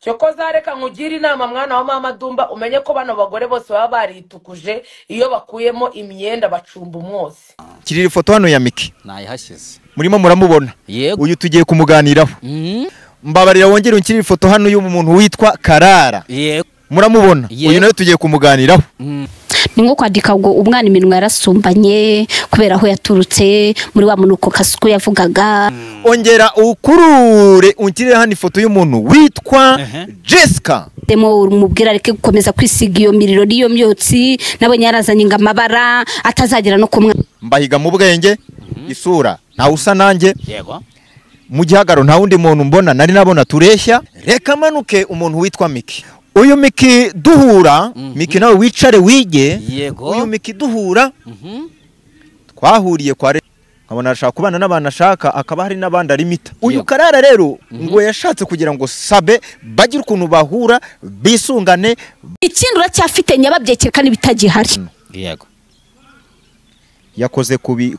cyokoza reka nkugire inama mwana wa mama Dumba umenye ko bano bagore bose baba baritukuje iyo bakuyemo imyenda bacumba umwose. Kirira ifoto hano ya Miki nayihashyize murimo muramubona. Uyu tugiye kumuganiraho. Mbabarira wongere unkirira ifoto hano y'umuntu witwa Karara. Muramubona. Uyu nawe tugiye kumuganiraho. Ni nko kwandika ngo umwana iminwa yarasumbanye kubera aho yaturutse muri wa munuko Kasuku yavugaga. Ongera ukurure unkirire hano ifoto y'umuntu witwa Jessica. Demo umubwira areke gukomeza kwisiga iyo miriro niyo myotsi nabonye yarazanye ngamabara atazagira no kumwe. Mbahiga mu bwenge isura nta usa nanjye. Yego. Mu gihagaro nta wundi muntu mbona nari nabona tureshya. Reka manuke umuntu witwa Miki. Uyu Miki duhura, Miki nawe wicare wige. Uyu Miki duhura, twahuriye kwa nkabona ashaka kubana n'abana ashaka akaba hari n'abandi arimita. Uyu Karara rero ngo yashatse kugira ngo Sabe bagira ukuntu bahura bisungane. Ikindura cyafite nyababyekeka n'ibitagihari. Yego. Yakoze kubi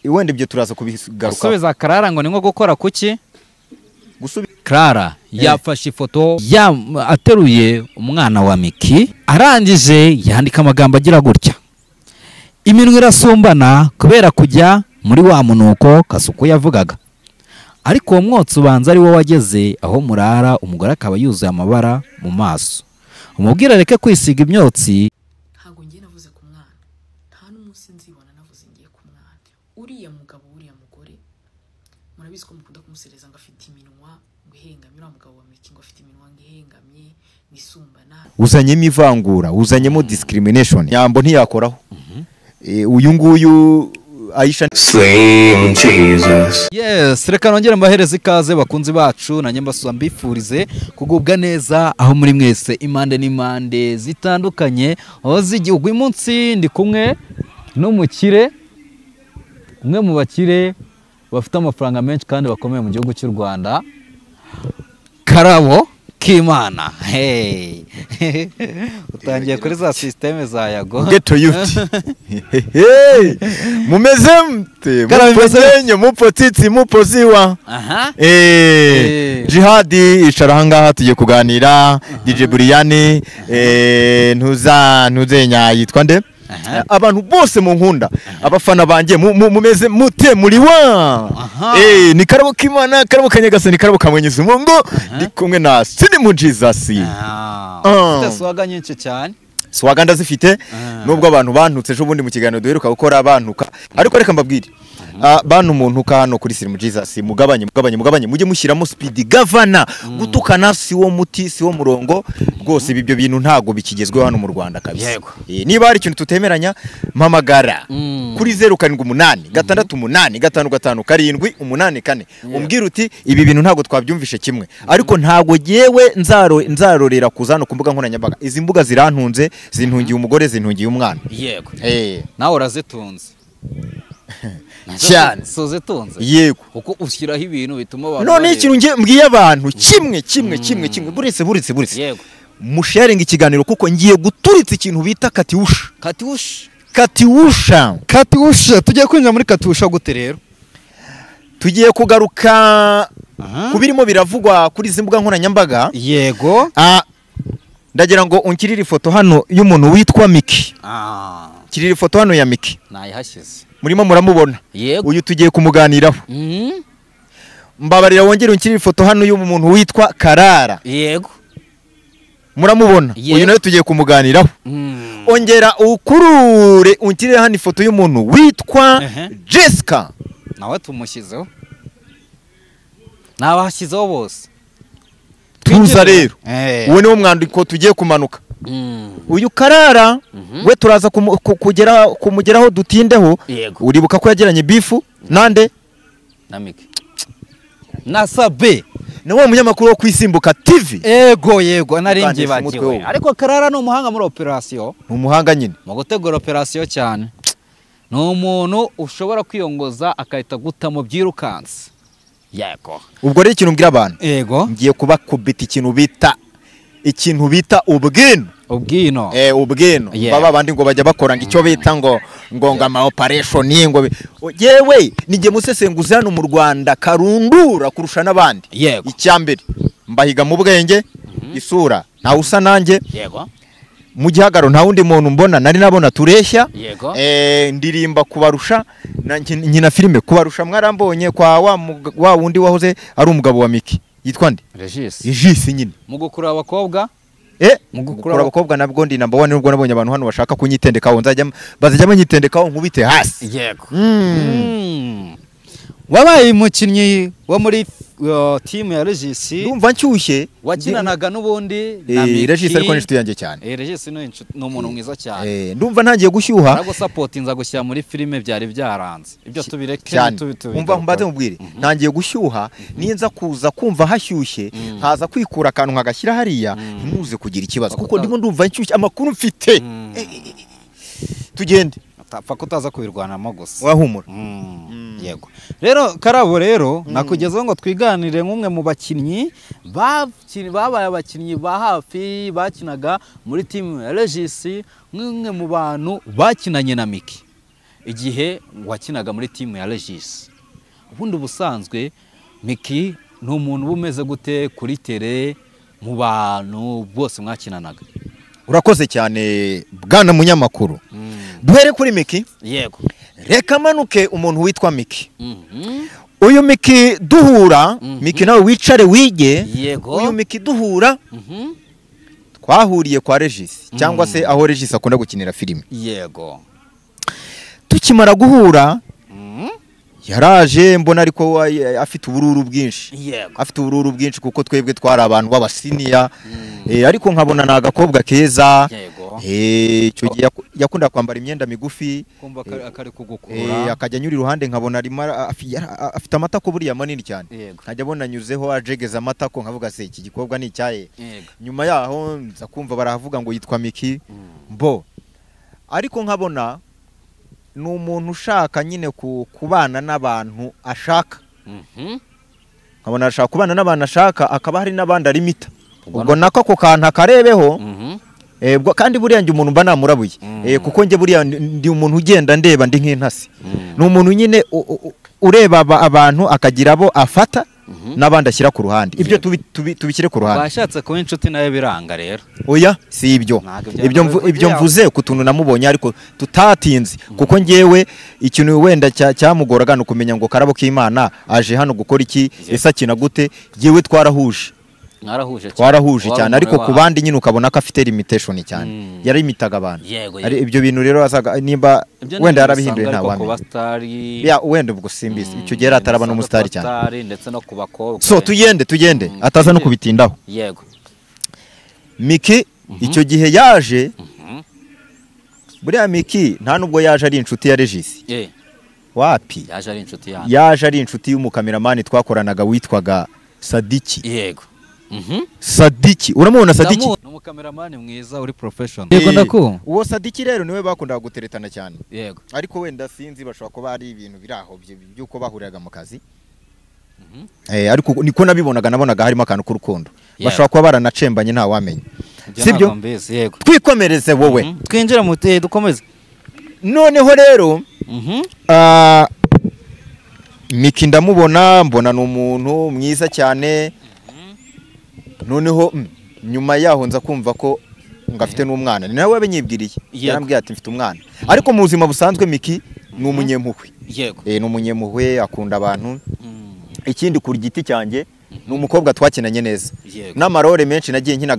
iwende byo turaza kubigaruka. Gusubiza Karara ngo ni nko gukora kuki? Clara yafashe ifoto ateruye umwana wa Miki arangije yandika amagambo agira gutya: iminwa irasumbana kubera kujya muri wa munuko Kasuku yavugaga, ariko uwo mwotsi ubanza ari wo wageze aho murara umugore akaba yuzuye amabara mu maso. Umubwira reke kwisiga imyotsi. Ntago ngiye navuze ku mwana, nta n'umunsi nzibona navuze ngiye ku mwana. Uriya mugabo uriya mugore murabizi ko mukunda kumusereza ngo afite iminwa nguhengamye. Uriya mugabo wa Miki ngo afite iminwa nguhengamye nisumbana. Uzanyemo ivangura, uzanyemo discrimination. Yambo ntiyakoraho. Uyu nguyu Aisha Slim Jesus. Yes, reka nongere mbahereze ikaze bakunzi bacu na nyembaswa mbifurize kugubwa neza aho muri mwese impande n'impande zitandukanye aho z'igihugu. Uyu munsi ndi kumwe n'umukire, umwe mu bakire bafite amafaranga menshi kandi bakomeye mu gihugu cy'u Rwanda, Karabo Kimana. Hey. Utangiye kuri za systeme za Yago. Geto youth. Hey. Mumeze mte. Mupozenye mupotitsi mupoziwa. Aha. Jihadi icara hangaha tugiye kuganira. DJ Buriyani ntuzenya yitwa nde? Abantu bose mu nkunda abafana banjye mumeze mute muri wa. Ni Karabo Kimana, Karabo Kanyagasani, Karabo Kamwenyezi Mungu ndi kumwe na Slim Jesus. Swaga nyinshi cyane. Swaga ndazifite nubwo abantu bantutse ejo bundi mu kiganiro duheruka gukora abantuka, ariko reka mbabwire bantu umuntu ka hano kuri Slim Jesus mugabanye mujye mushyiramo speed governor gutukana si wo muti si wo murongo rwose. Ibyo bintu ntago bikigezweho hano mu Rwanda kabisa. Niba hari ikintu tutemeranya mpamagara kuri 078 68 555 karindwi 84 umbwira uti ibi bintu ntago twabyumvishe kimwe, ariko ntago yewe nzarorera kuzano ku mbuga nkoranyambaga. Izi mbuga zirantunze, zintungiye umugore, zintungiye umwana. Yego. Nawe urazitunze cyane. Soze tonze. Yego. Uko ushyiraho ibintu bituma abantu none ikintu ngiye mbwiye abantu kimwe buretse. Yego. Musharing ikiganiro kuko ngiye guturitsa ikintu bita Katiusha. Tugiye kwinjira muri Katiusha gute rero? Tugiye kugaruka kubirimo biravugwa kuri zimbuga nkoranyambaga. Yego. Ndagira ngo unkirire ifoto hano y'umuntu witwa Miki. Kirira ifoto hano ya Miki. Nayihashyize. Murimo muramubona. Uyu tugiye kumuganiraho. Mbabarira wongere unkirire ifoto hano y'umuntu witwa Karara. Yego. Muramubona. Uyu nawe tugiye kumuganiraho. Ongera ukurure unkirire hano ifoto y'umuntu witwa Jessica. Nawe tumushyizeho. Nabashyizeho bose. Tuza rero. Uwo niwo mwandiko tugiye kumanuka. Uyu Karara we turaza kumugeraho dutindeho. Uribuka ko yagiranye bifu nande na Miki na Sabe na wa munyamakuru wo kwisimbuka TV. Yego naringiye bagiwe, ariko Karara no umuhanga muri operation. Umuhanga nyine mu gutegura operation cyane. No umuntu ushobora kwiyongoza akahita gutamo byirukanse. Yego. Ubwo rero ikintu mbwira abantu. Ngiye kuba kubita ikintu bita ubwino. Baba bandi ngo bajya bakora ngo icyo bita ngo ama operation ngo yewe nige musesenguza hano mu Rwanda karundura kurusha nabandi. Icyambere mbahiga mu bwenge isura ntawe usa nanjye yego mu gihagararo nta wundi muntu mbona nari nabona tureshya yego ndirimba kubarusha nkina filime kubarusha mwarambonye kwa wa wundi wahoze ari umugabo wa Miki yitwa nde Regis nyine mu gukura abakobwa mu gukura abakobwa nabwo ndi number 1 nubwo nabonye abantu hano bashaka kunyitendekaho bazajya banyitendekaho nkubite hasi yego wabaye umukinnyi wo muri team ya Regis ndumva nshyushye wakinanaga n'ubundi na Miki Regis ariko n'inshuti yanjye cyane Regis ni umuntu mwiza cyane ndumva ntangiye gushyuha ntabwo supportinza gushyira muri filime byari byaranze ibyo tubireke umva mbaze mubwire ntangiye gushyuha ninza kuza kumva hashyushye nkaza kwikura akantu nkagashyira hariya ntimuze kugira ikibazo kuko ndimo ndumva nshyushye amakuru mfite tugende tapfa kutaza kubirwanamo gusa wahumura yego rero Karabo rero nakugezaho ngo twiganire nk'umwe mu bakinnyi babaye abakinnyi ba hafi bakinaga muri team ya Regis nk'umwe mu bantu bakinanye na Miki igihe wakinaga muri team ya Regis ubundi ubusanzwe Miki ni umuntu umeze gute kuri tele mu bantu bose mwakinanaga urakoze cyane bwana munyamakuru duhere kuri Miki yego reka manuke umuntu witwa Miki uyu Miki duhura Miki nawe wicare wige uyu Miki duhura twahuriye kwa Regis cyangwa se aho Regis akunda gukinira filime yego tukimara guhura yaraje mbona ariko afite ubururu bwinshi afite ubururu bwinshi kuko twebwe twari abantu b'abasiniya ariko nkabona na agakobwa keza icyo gihe yakunda kwambara imyenda migufi kumva akari kugukura akajya anyura iruhande nkabona afite amatako buriya manini cyane nkajya abona anyuzeho ajegeza amatako nkavuga se iki gikobwa ni icyaye nyuma yaho nza kumva baravuga ngo yitwa Miki mbo ariko nkabona ni umuntu ushaka nyine kubana n'abantu ashaka nkabona ashaka kubana n'abantu ashaka akaba hari n'abandi arimita ubwo nako ako kantu akarebeho kandi buriya njye umuntu mba namurabuye kuko njye buriya ndi umuntu ugenda ndeba ndi nk'intasi ni umuntu nyine ureba abantu akagira abo afata n'abandi ashyira ku ruhande ibyo tubishyire ku ruhande bashatse kuba inshuti nayo biranga rero oya si ibyo mvuze ku tuntu namubonye ariko tutatinze kuko ngewe ikintu wenda cyamugoraga no kumenya ngo Karabo k'Imana aje hano gukora iki ese akina gute ngewe twarahuje cyane ariko ku bandi nyine ukabona ko afite limitation cyane yarimitaga abantu ibyo bintu rero nimba wenda yarabihinduye nta wamenya wenda ubwo simbizi icyo gihe ataraba n'umusitari cyane ndetse no kubakobwa so tugende ataza no kubitindaho yego Miki icyo gihe yaje buriya Miki nta nubwo yaje ari inshuti ya Regis wapi yaje ari inshuti y'umukameramani twakoranaga witwaga Sadiki yego Sadiki uramubona Sadiki ni umukameramani mwiza uri professional yego ndako uwo Sadiki rero niwe bakundaga guteretana cyane yego ariko wenda sinzi bashobora kuba ari ibintu biraho byuko bahuriraga mu kazi ariko niko nabonaga harimo akantu k'urukundo bashobora kuba baranacembanye nta wamenya sibyo twikomereze wowe twinjira mu dukomeze noneho rero Miki ndamubona mbona ni umuntu mwiza cyane noneho nyuma yaho nza kumva ko ngafite n'umwana ni nawe wabinyibwiriye yarambwiye ati mfite umwana ariko mu buzima busanzwe Miki ni umunyempuhwe yego ni umunyempuhwe akunda abantu ikindi kuri giti cyanjye ni umukobwa twakinanye neza n'amarore menshi nagiye nkina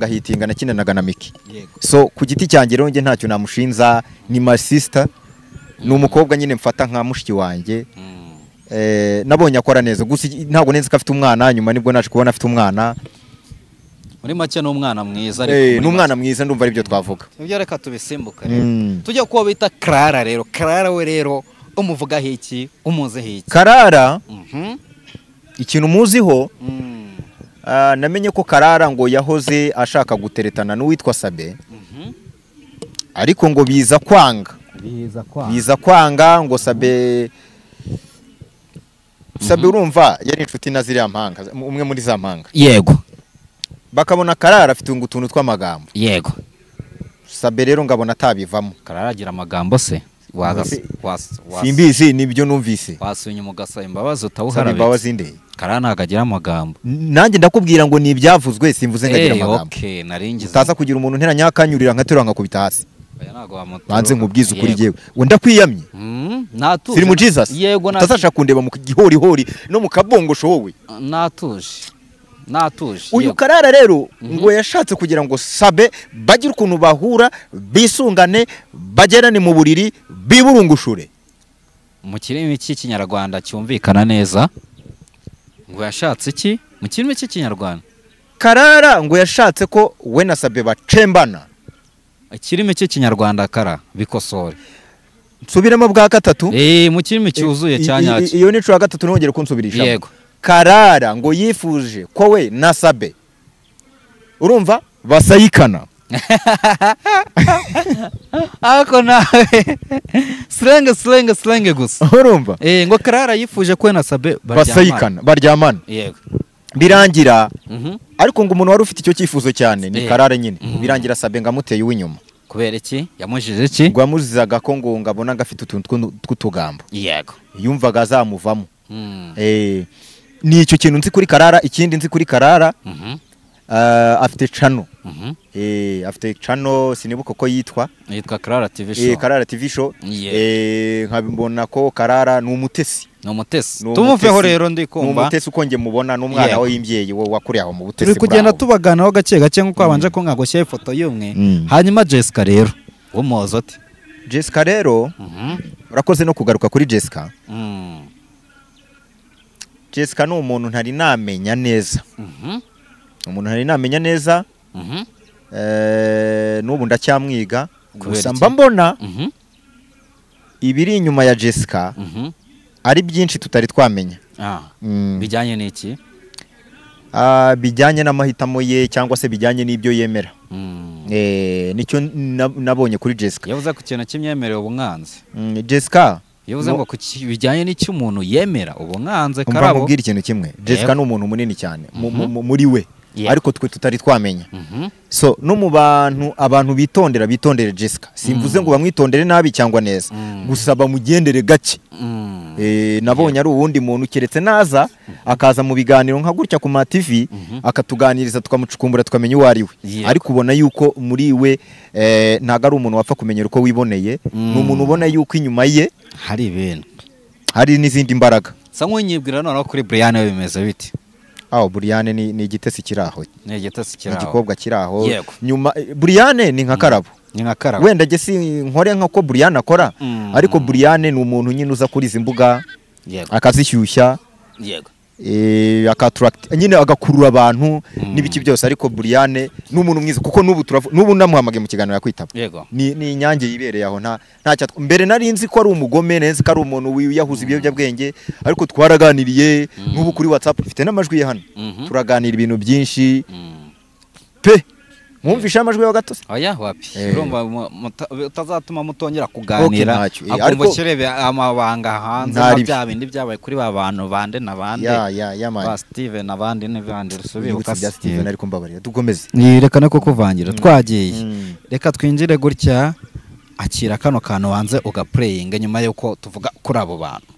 nakinanaga na Miki so ku giti cyanjye rero nge ntacyo namushinza ni my sister ni umukobwa nyine mfata nka mushiki wanjye nabonye akora neza gusa ntabwo neza ko afite umwana nyuma nibwo naje kubona afite umwana muri make n'umwana mwiza ariko n'umwana mwiza ndumva ari byo twavuga ibyo reka tubisimbuka tujya kuba bita Clara rero Clara we rero umuvugaho iki umuzeho iki Clara ikintu muziho namenye ko Clara ngo yahoze ashaka guteretana n'uwitwa Sabe ariko ngo biza kwanga ngo Sabe urumva yari inshuti na ziriya mpanga umwe muri za mpanga yego bakabona Clara afite utuntu tw'amagambo yego Sabe rero ngabona atabivamo Clara agira amagambo se simbizi nibyo numvise wasunya umugasa imbabazi Saba utawuharabe imbabazi nde Karara nagagira amagambo nanjye ndakubwira ngo ni ibyavuzwe simvuze ngagira amagambo okay naringize utaza kugira umuntu ntera akanyurira nkaterura nkakubita hasi aya nago wamutura banze nkubwiza ukuri jewe wenda kwiyamye natuje Siri mu Jesus yego utazashaka kundeba mu gihori hori no mu kabongosho wowe natuje yego. Uyu Karara rero ngo yashatse kugira ngo Sabe bagira ukuntu bahura bisungane bagerane mu buriri biburungushure mu kirimi cy'ikinyarwanda cyumvikana neza ngo yashatse iki mu kirimi cy'ikinyarwanda Karara ngo yashatse ko we na Sabe bacembana ikirimi cy'ikinyarwanda kara bikosore nsubiremo bwa gatatu mu kirimi cyuzuye cyanyaki iyo nico ya gatatu nongere kunsubirisha yego Karara ngo yifuje ko we na Sabe urumva basayikana ako nawe slenge gusa urumva ngo Karara yifuje ko we na Sabe basayikana baryamana yego birangira ariko ngo umuntu wari ufite icyo cyifuzo cyane ni Karara nyine birangira Sabe ngamuteye uw'inyuma kubera iki yamujije iki ngo yamuzizaga ko ngo ngabona gafite utuntu tw'utugambo yego yumvaga azamuvamo ni icyo kintu nzi kuri Karara ikindi nzi kuri Karara afite channel afite channel sinibuka ko yitwa Karara TV show Karara TV show nkabibona ko Karara ni umutesi tumuveho rero ndikumva umutesi uko nge mubona n'umwana we y'imbyeyi wo wakuriye aho mu butesi turi kugenda tubaganaho gake nkuko abanje ko nkagoshyira ifoto y'umwe hanyuma Jessica rero umuhozo ati Jessica rero urakoze no kugaruka kuri Jessica Jessica ni umuntu ntari namenya neza n'ubu ndacyamwiga gusa mba mbona ibiri inyuma ya Jessica ari byinshi tutari twamenya bijyanye n'iki bijyanye n'amahitamo ye cyangwa se bijyanye n'ibyo yemera nicyo nabonye kuri Jessica yavuze ku kintu cy'imyemerere ubumwanzi Jessica yavuze ngo bijyanye n'icyo umuntu yemera ubumwanze karabo mubwira ikintu kimwe Jessica ni umuntu munini cyane muri we ariko twe tutari twamenya so no mu abantu bitondere Jessica simvuze ngo bamwitondere nabi cyangwa neza gusa bamugendere gake nabonye ari uwundi muntu keretse naza akaza mu biganiro nka gutya ku ma TV akatuganiriza tukamucukumbura tukamenya uwo ari we ariko ubona yuko muri we ntago ari umuntu wapfa kumenyera uko wiboneye ni umuntu ubona yuko inyuma ye hari ibintu hari n'izindi mbaraga sa nk'unyibwira noneho kuri Brian bimeze biti Brian ni igitesi kiraho ni igitesi kiraho igikobwa kiraho nyuma Brian ni nka Karabo wenda je si nkore nkako Brian akora ariko Brian ni umuntu nyine uza kuri zimbuga akazishyushya akaattract nyine agakurura abantu n'ibiki byose ariko Brian ni umuntu mwiza kuko nubu namuhamagaye mu kiganiro yakwitaba ni inyange yibereye aho nta mbere nari nzi ko ari umugome neza ko ari umuntu wiyahuza ibiyobyabwenge ariko twaraganiriye n'ubu kuri WhatsApp mfite n'amajwi ye hano turaganira ibintu byinshi pe mwumvisha amajwi yo gato oya wapi urumva utazatuma mutongera kuganira akumva kirebe amabanga hanze bya bindi byabaye kuri ba bantu bande nabande ba Steven nabande n'abandi rusubiye ukasi Steven ariko mbabarira dukomeze nirekane ko kuvangira twagiye reka twinjire gutya akira kano kantu wanze ugaplaying nyuma yuko tuvuga kuri abo bantu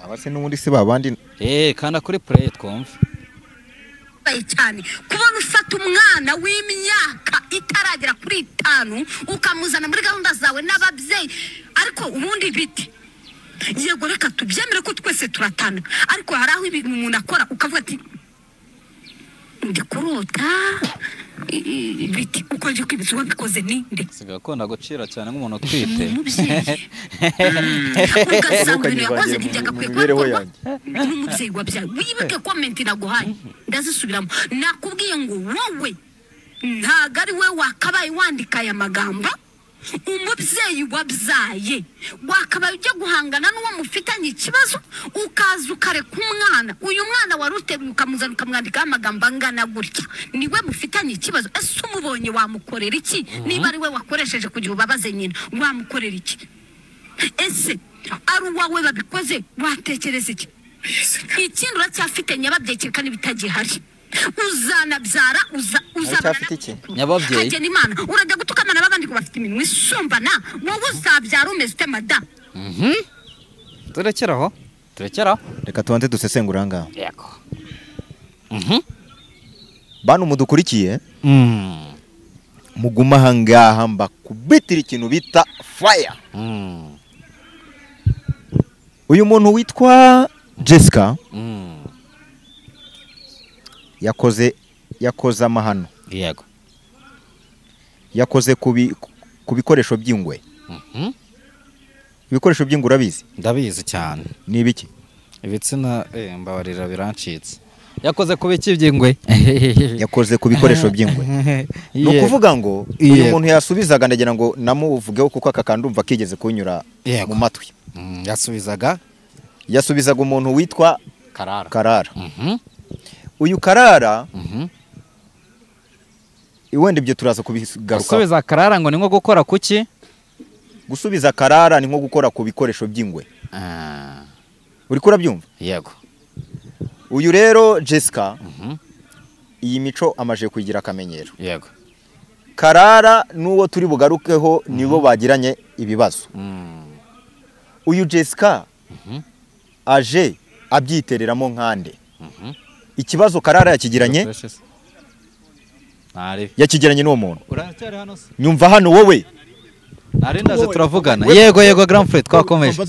abase n'ubundi si babandi kana kuri play twumve cyane kubona ufata umwana w'imyaka itaragera kuri 5 ukamuzana muri gahunda zawe n'ababyeyi ariko ubundi biti yego reka tubyemere ko twese turatana ariko hari aho ibintu umuntu akora ukavuga ati ndi kurota biti uko nje kwibizwa bikoze ninde sigakunda gucira cyane nk'umuntu twite ugasanga kijyaga kwekwa n'umubyeyi wabyaye wibuke comment naguhaye ndazisubiramo nakubwiye ngo wowe ntago ari we wakabaye wandika aya magambo umubyeyi wabyaye wakabaye ujya guhangana n'uwo mufitanye ikibazo ukaza ukareka umwana uyu mwana waruteruye ukamuzana ukamwandikaho amagambo angana gutya niwe mufitanye ikibazo ese umubonye wamukorera iki niba ari we wakoresheje kugira ubabaze nyina wamukorera iki ese ari uwawe babikoze watekereza iki ikindi uracyafite nyababyeyi kandi bitagihari uzanabyara Aracyafite iki? Nyababyeyi. hagena imana urajya gutukamana babandi ko bafite iminwa isumbana wowe uzabyara umeze ute madamu turekeraho reka tubanze dusesengura aha ngaha yego bantu mudukurikiye muguma aha ngaha mbakubitira ikintu bita fire. Uyu muntu witwa Jessica yakoze amahano, yego yakoze ku bikoresho by'ingwe. Ibikoresho by'ingwe urabizi? ndabizi cyane. Ni ibiki? Ibitsina mbabarira birancitse. Yakoze ku biki by'ingwe? Yakoze ku bikoresho by'ingwe. No kuvuga ngo uyu muntu yasubizaga ndagira ngo namuvugeho kuko akakandumva kigeze kunyura mu matwi. Yasubizaga umuntu witwa Karara. Uyu Karara wenda ibyo turaza kubigaruka. Gusubiza Karara ngo ni nko gukora kuki? Gusubiza Karara ni nko gukora ku bikoresho by'ingwe. Uri kurabyumva? Yego. Uyu rero Jessica iyi mico amaje kugira akamenyero. Yego. Karara nuwo turi bugarukeho nibo bagiranye ibibazo. Uyu Jessica aje abyitereramo nkande. Ikibazo Karara yakigiranye yakigiranye n'uwo muntu. Uracyari hano se? Nyumva hano wowe. Narindaje turavugana. Yego Grand Frère twakomeje.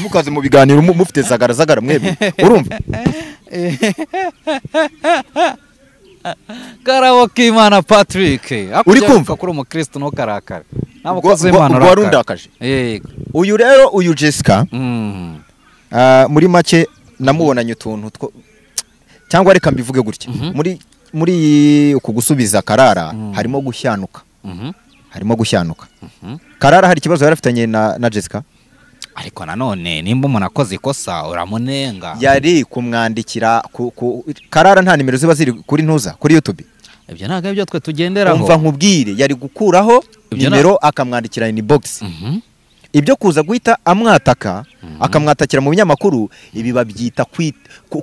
Mukaze mu biganiro mufite zagara mwebwe. Urumva? Karabo k'Imana Patrick. Uri kumva kuri umukristo no karakara. Namukoze Imana warundakaje. Yego. Uyu rero uyu Jessica muri make namubonanye utuntu cyangwa reka mbivuge gutya. Muri uku gusubiza Karara harimo gushyanuka. Karara hari ikibazo yarafitanye na Jessica. Ariko nanone nimba umuntu akoze ikosa uramunenga. Yari kumwandikira Karara nta nimero ziba ziri kuri ntuza kuri YouTube. Ibyo ntago ibyo twe tugenderaho. Umva nkubwire yari gukuraho nimero akamwandikira inbox. Ibyo kuza guhita amwataka akamwatakira mu binyamakuru ibi babyita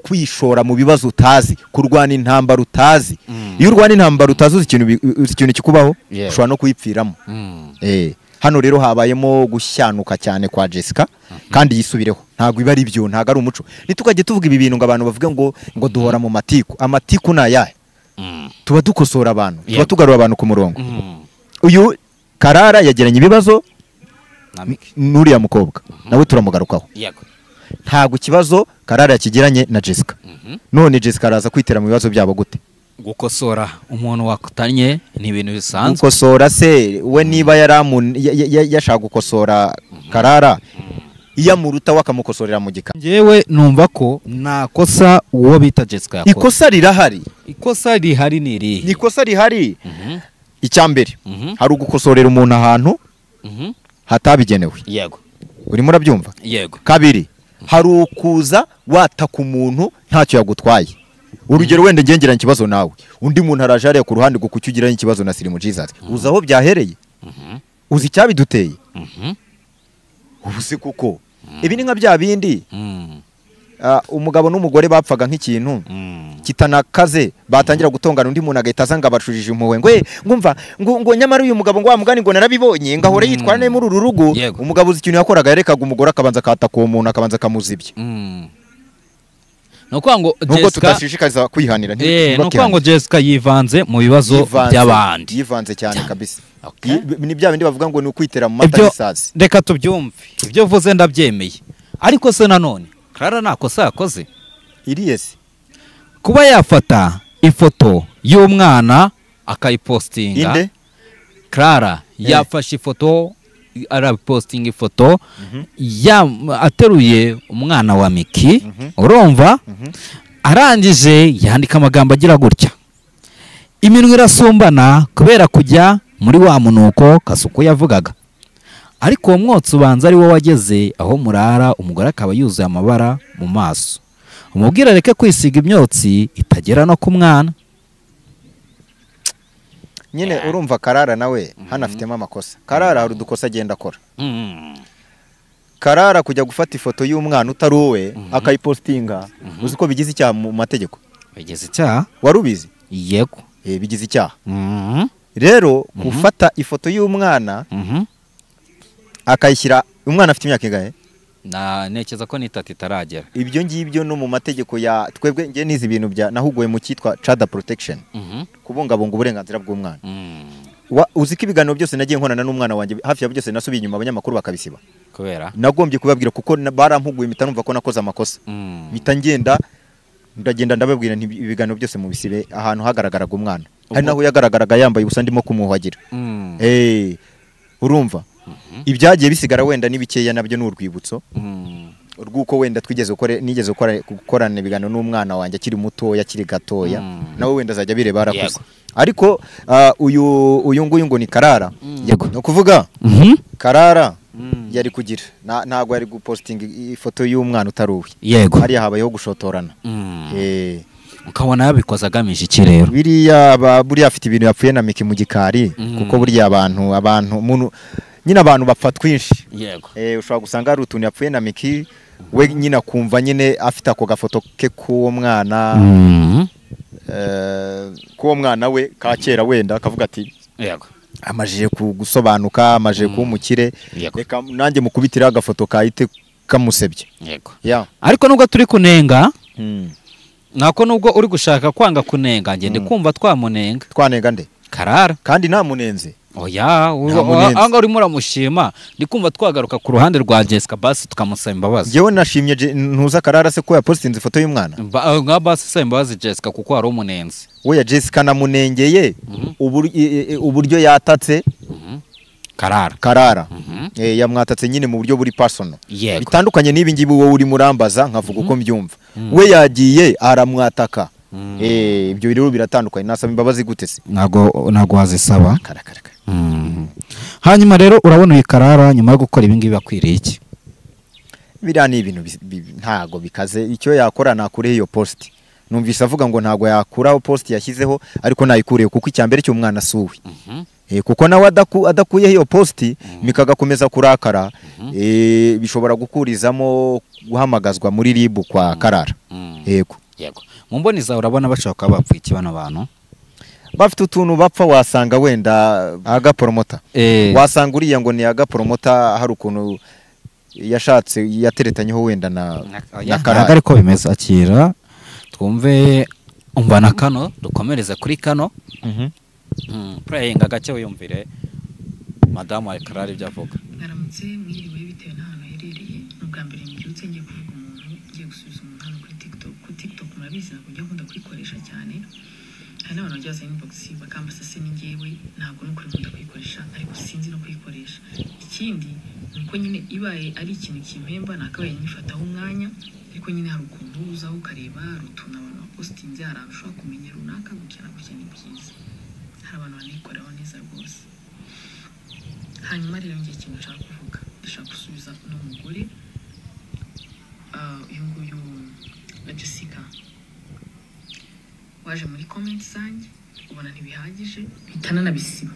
kwishora mu bibazo utazi, kurwana intambara utazi. Iyo urwana intambara utazi ikintu kikubaho ushobora no kuyipfiramo. Hano rero habayemo gushyanuka cyane kwa Jessica kandi yisubireho. Ntago iba ari byo, ntago ari umuco. Nitukajye tuvuga ibi bintu ngo abantu bavuge ngo duhora mu matiku. Amatiku na yahe? Tuba dukosora abantu, tuba tugarura abantu ku murongo. Uyu Karara yagiranye ibibazo n'uriya mukobwa nawe turamugarukaho. Yego. Ntago ikibazo Karara yakigiranye na Jessica. None Jessica araza kwitera mu bibazo byabo gute? Gukosora umuntu wakutanye ni ibintu bisanzwe. Gukosora se we niba yashaka gukosora Karara iyamuruta wakamukosorera mu gika. Ngewe numva ko nakosa uwo bita Jessica yakoze. Ikosa rirahari. Ikosa rihari ni iri. Ikosa rihari. Icyambere hari ugukosorera umuntu ahantu hatabigenewe. Yego. Urimo urabyumva? Yego. Kabiri hari ukuza wataka umuntu ntacyo yagutwaye. Urugero wenda ngengeranye ikibazo nawe. Undi muntu araje hariya ku ruhande gukucyugiranye ikibazo na Slim Jesus. Uzi aho byahereye? Uzi icyabiduteye? Ubuse kuko ibi ni nka bya bindi umugabo n'umugore bapfaga nk'ikintu kitanakaze batangira gutongana undi muntu agahita azanga bacujije impuhwe ngo nyamara uyu mugabo ngo wamugani ngo narabibonye ngahora yitwara neza muri uru rugo. Umugabo uzi ikintu yakoraga yarekaga umugore akabanza akataka uwo muntu akabanza akamuzibye. Nuko tutashishikariza kwihanira nuko ngo Jessica yivanze mu bibazo by'abandi. Yivanze cyane kabisa. Ni bya bindi bavuga ngo ni ukwitera mu mata y'isazi. Reka tubyumve. Ibyo vuze ndabyemeye. Ariko se nanone Karara nakosa yakoze. Iriyesi. Kuba yafata ifoto y'umwana akayipostinga. Inde? Karara yafashe ifoto arapostinga ifoto ateruye umwana wa Miki. Urumva? Arangije yandika amagambo agira gutya. Iminwe irasumbana kubera kujya muri wa munuko Kasuku yavugaga. Ariko uwo mwotsi ubanza ari wo wageze aho murara umugore akaba yuzuye amabara mu maso. Umubwira reke kwisiga imyotsi itagera no ku mwana. Nyine urumva Karara nawe hano afitemo amakosa. Karara hari udukosa agenda akora. Karara kujya gufata ifoto y'umwana utari wowe akayipostinga. Uzi ko bigize icyaha mu mategeko? bigize icyaha warubizi yego bigize icyaha rero gufata ifoto y'umwana akayishyira umwana afite imyaka ingahe nekeza ko n'itatu itaragera ibyo ngibyo no mu mategeko ya twebwe ngiye nizi ibintu bya nahuguye mu cyitwa child protection kubungabunga uburenganzira bw'umwana uzi ko ibiganiro byose nagiye nkorana n'umwana wanjye hafi ya byose nasubiye inyuma abanyamakuru bakabisiba kubera nagombye kubabwira kuko barampuguye impita numva ko nakoze amakosa mpita ndagenda ndababwira nti ibiganiro byose mu bisibe ahantu hagaragaraga umwana hari naho yagaragaraga yambaye ubusa ndimo kumuhagira urumva ibyagiye bisigara wenda n'ibikeya nabyo n'urwibutso rw'uko wenda nigeze gukorana ibiganiro n'umwana wanjye akiri mutoya akiri gatoya nawe wenda azajya bireba arakuze ariko uyu nguyu ngo ni Karara yego no kuvuga Karara yari kugira ntago yari gupostinga ifoto y'umwana utaruwe yego hariya habayeho gushotorana ukabona yabikoze agamije iki rero buriya afite ibintu yapfuye na Miki mu gikari kuko buriya abantu nyine abantu bapfa twinshi yego ushobora gusanga hari utuntu yapfuye na Miki we nyine akumva nyine afite ako gafoto ke k'uwo mwana we ka kera wenda akavuga ati yego amajije gusobanuka amajije kuba umukire reka nanjye mukubitira agafoto kahite kamusebye yego ariko nubwo turi kunenga nako nubwo uri gushaka kwanga kunenga ngende kumva twanenga nde Karara kandi namunenze oya anga urimo uramushima ndikumva twagaruka ku ruhande rwa Jessica basi tukamusaba imbabazi jewe nashimye ntuza Karara se ko yapostinze ifoto y'umwana nka basi saba imbabazi Jessica kuko ari umunenzi we Jessica namunengeye uburyo yatatse Karara yamwatatse nyine mu buryo buri personal bitandukanye n'ibi ngibi wowe uri murambaza nkavuga uko mbyumva we yagiye aramwataka ibyo rero biratandukanye nasaba imbabazi gute se nago wazisaba hanyuma rero urabona uyu Karara nyuma yo gukora ibi ngibi bakwiriye iki biriya ni ibintu ntago bikaze icyo yakora nakureho iyo post numvise avuga ngo ntago yakuraho post yashyizeho ariko nayikureho kuko icyambere cy'umwana suwe kuko nawe adakuyeho iyo post mikagakomeza kurakara bishobora gukurizamo guhamagazwa muri RIB kwa Karara yego mu mboni zawe urabona bashaka kuba bapfuye iki bano bantu bafite utuntu bapfa wasanga wenda agapromota wasanga uriya ngo ni agapromota hari ukuntu yashatse yateretanyeho wenda na Karara ariko bimeze akira twumve umva na kano dukomereza kuri kano playing agake wiyumvire madamu wa Karara ibyo avuga naramutse mwiriwe bitewe n'ahantu herereye n'ubwa mbere mbyutse ngiye kuvuga umuntu ngiye gusubiza umuntu hano kuri TikTok murabizi ntabwo njya nkunda kuyikoresha cyane hari n'abantu bajya baza inbox bakambasa se ni njyewe ntabwo n'ukuri nkunda kuyikoresha ariko sinzi no kuyikoresha ikindi nuko nyine ibaye ari ikintu kimpemba nakabaye nyifataho umwanya ariko nyine hari ukuntu uzaho ukareba rutuna abantu bapostinze hari ahantu ushobora kumenya runaka gukina ni byiza hari abantu banikoreho neza rwose hanyuma rero ngiye ikintu nshaka kuvuga ndashaka gusubiza n'umugore uyu nguyu Jessica waje muri comment zanjye ubona ntibihagije mpitana nabisiba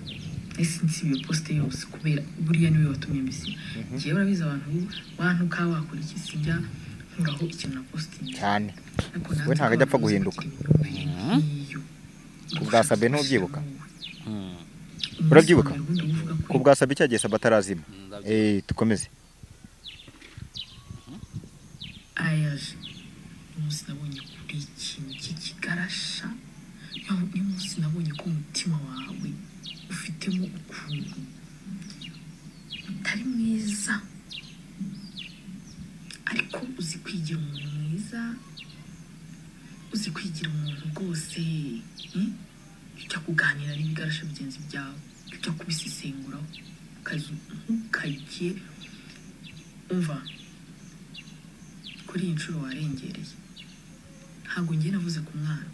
ese nsibiye poste yose kubera buriya niwe watumye mbisiba ngiye urabiza abantu ka wakora iki sinjya nkuraho ikintu na posting cyane we ntago ajya apfa guhinduka kubwasabe ntubyibuka urabyibuka kubwasabe cyagiye Sabatarazima tukomeze ayaje umunsi nabonye kuri ikintu cy'ikigarasha niyo munsi nabonye ko umutima wawe ufitemo ukuntu utari mwiza ariko uzi kwigira umuntu mwiza uzi kwigira umuntu rwose ujya kuganira n'ibigarasha bigenzi byawe ujya kubisesenguraho ntukajye umva kuri iyi nshuro warengereye ntabwo ngiye navuze ku mwana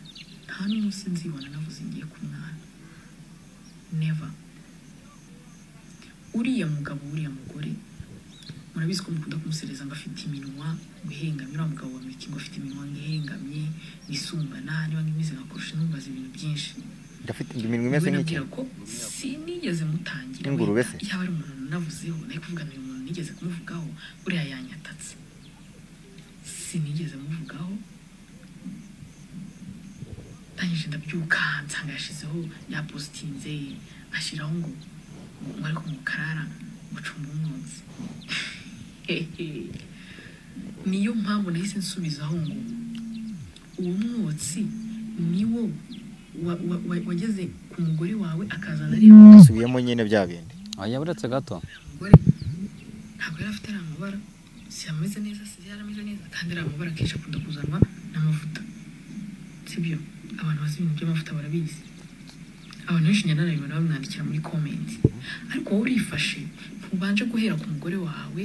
nta n'umunsi nzibona navuze ngiye ku mwana never uriya mugabo uriya mugore murabizi ko mukunda kumusereza ngo afite iminwa guhengamye uriya mugabo wa Miki ngo afite iminwa ngihengamye nisumbana niba ngimize ngakurusha ntumbaza ibintu byinshi ndafite iminwa imeze nk'iki ko sinigeze mutangira ingurube se yaba ari umuntu navuzeho naye kuvuga ngo uyu muntu nigeze kumuvugaho uriya yanyatatse sinigeze muvugaho ndangije ndabyuka nsanga yashizeho yapositinze ashyiraho ngo ariko mu Karara gucumba umwotsi niyo mpamvu nahise nsubizaho ngo uwo mwotsi niwo wageze ku mugore wawe akazana ari subiyemo nyine bya bindi yaburetse gato umugore ntabwo yari afite amabara si ameze neza si yarameze neza kandi ari amabara kenshi akunda kuzanwa n'amavuta sibyo abantu bazi ibintu by'amavuta barabizi abantu benshi nyananabibona bamwandikira muri comment ariko wowe urifashe ntubanje guhera ku mugore wawe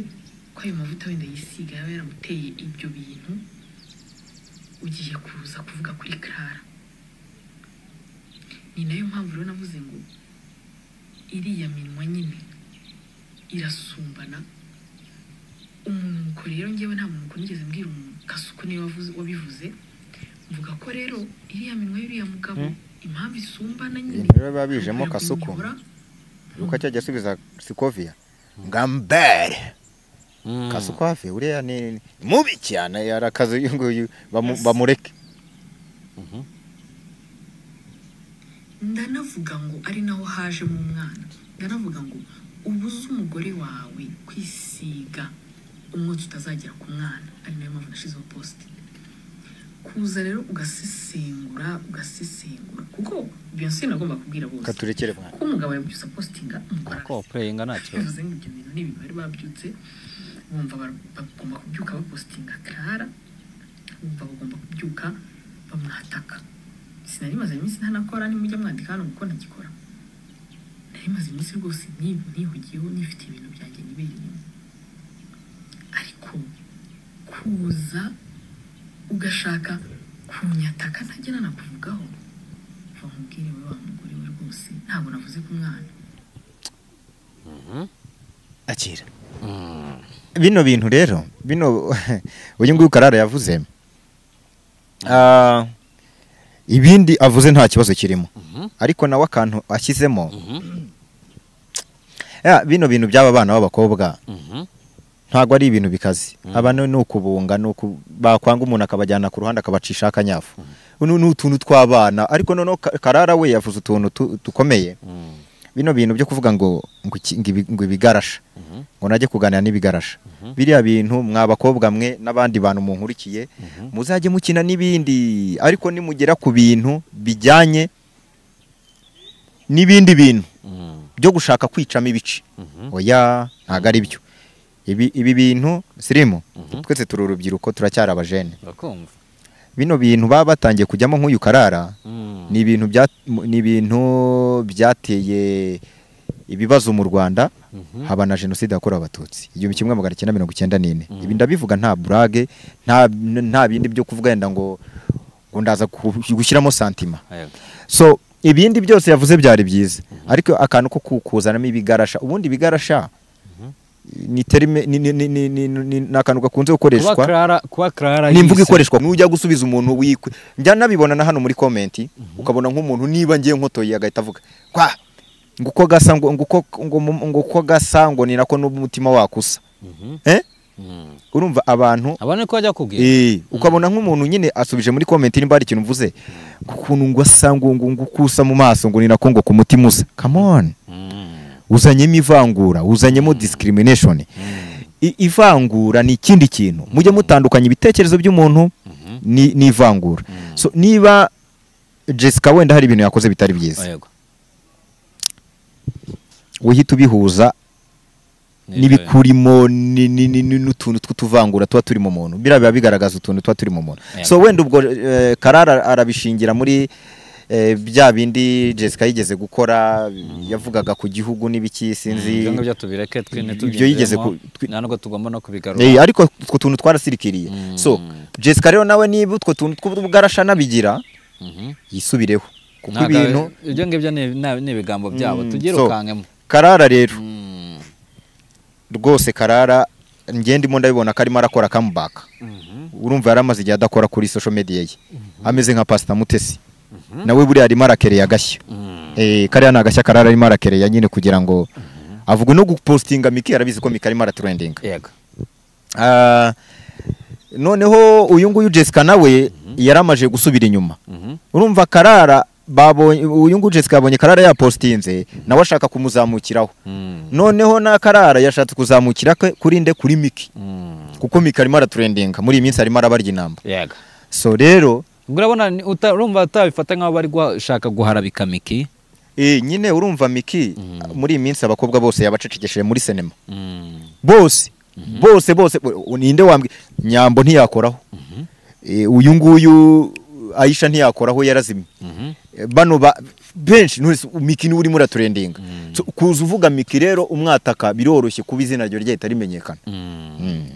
ko ayo mavuta wenda yisiga yaba yaramuteye ibyo bintu ugiye kuza kuvuga kuri Clara ni nayo mpamvu rero navuze ngo iriya minwa nyine irasumbana umuntu rero ngewe nta muntu nigeze mbwira Kasuku niwe wabivuze mvuga ko rero iriya minwa y'uriya mugabo impamvu isumbana nyine rero babijemo Kasuku uko cyajya subiza Sikovia ngambere Kasuku hafi uriya ni mubi cyane yarakaze nguyu bamureke ndanavuga ngo ari naho haje mu mwana ndanavuga ngo ubuze umugore wawe kwisiga umwotsi utazagera ku mwana ari nayo mpamvu nashizeho post kuza rero ugasesengura kuko Beyonce nagomba kubwira bose katurekere mwana ko umugabo yabyusa postinga umukora ko playinga nacyo bivuze ngo ibyo bintu nibi bari babyutse bumva bagomba kubyuka bapostinga Clara bumva bagomba kubyuka bamwataka sinari maze iminsi ntanakora nimujya mwandika hano uko nagikora nari maze iminsi rwose nihugiyeho nifite ibintu byanjye nibereye ariko kuza ugashaka kunyataka ntajya nanakuvugaho mubwire we wa mugore we rwose ntabwo navuze ku mwana akira bino bintu rero bino uyu nguyu Karara yavuze ibindi avuze nta kibazo kirimo ariko nawe akantu ashyizemo bino bintu by'aba bana b'abakobwa ntabwo ari ibintu bikaze abantu ni ukubunga bakwanga umuntu akabajyana ku ruhande akabacisha akanyafu ni utuntu tw'abana ariko noneho Karara we yavuze utuntu dukomeye bino bintu byo kuvuga ngo ibigarasha ngo najye kuganira n'ibigarasha biriya bintu mwabakobwa mwe n'abandi bantu munkurikiye muzajye mukina n'ibindi ariko nimugera ku bintu bijyanye n'ibindi bintu byo gushaka kwicamo ibice oya ntago ari byo ibi bintu sirimo twese turi urubyiruko turacyari abajene bino bintu baba batangiye kujyamo nk'uyu Karara ni ibintu byateye ibibazo mu Rwanda haba na jenoside yakorewe abatutsi 1994 ibi ndabivuga nta brage nta bindi byo kuvuga yenda ngo ndaza gushyiramo santima so ibindi byose yavuze byari byiza ariko akantu ko kukuzanamo ibigarasha ubundi bigarasha ni terime ni nakantu gakunze gukoreshwa kuba Clara nimvuga ikoreshwa nujya gusubiza umuntu wikwe njya nabibona na hano muri comment ukabona nk'umuntu niba ngiye nkotoye agahita avuga kwa nguko gasa nguko gasa ngo ni nako n'umutima wakusa urumva abantu ko bajya kubwira ukabona nk'umuntu nyine asubije muri comment nimba ari ikintu mvuze ukuntu ngo asa ngo kusa mu maso ngo ni nako ngo ku mutima usa come on uzanyemo ivangura uzanyemo discrimination ivangura ni ikindi kintu mujye mutandukanya ibitekerezo by'umuntu ni ivangura so niba Jessica wenda hari ibintu yakoze bitari byiza uhita ubihuza n'ibikurimo n'utuntu tw'utuvangura tuba turi mu muntu biba bigaragaza utuntu tuba turi mu muntu so wenda ubwo Karara arabishingira muri bya bindi Jessica yigeze gukora yavugaga ku gihugu n'ibiki sinzi ibyo tubireke twene ibyo yigeze ntabwo tugomba no kubigarura ariko utwo tuntu twarasirikiriye so Jessica rero nawe niba utwo tuntu tw'ubugarasha nabigira yisubireho kuko ibintu ibyo ngibyo ni ibigambo byabo tugirukankemo Karara rero rwose Karara ndimo ndabibona ko arimo arakora comeback urumva yaramaze igihe adakora kuri social media ye ameze nka Pastor Mutesi nawe buri arimo arakereye agashya kariya nagashya Karara arimo arakereye nyine kugira ngo avugwe no gupostinga Miki yarabizi ko Miki arimo aratrendinga yego noneho uyu nguyu Jessica nawe yaramaje gusubira inyuma urumva Karara babonye uyu nguyu Jessica abonye Karara yapostinze nawe ashaka kumuzamukiraho noneho na Karara yashatse kuzamukira kuri nde kuri Miki kuko Miki arimo aratrendinga muri iyi minsi arimo arabarya inamba yego so rero urabona urumva utabifata nk'aho bari gushaka guharabika Miki nyine urumva Miki muri iyi minsi abakobwa bose yabacecekesheje muri sinema bose ninde wambwe Nyambo ntiyakoraho uyu nguyu Aisha ntiyakoraho yarazimye bano benshi Miki ni urimo uratrendinga kuza uvuga Miki rero umwataka biroroshye kuba izina ryo ryahita rimenyekana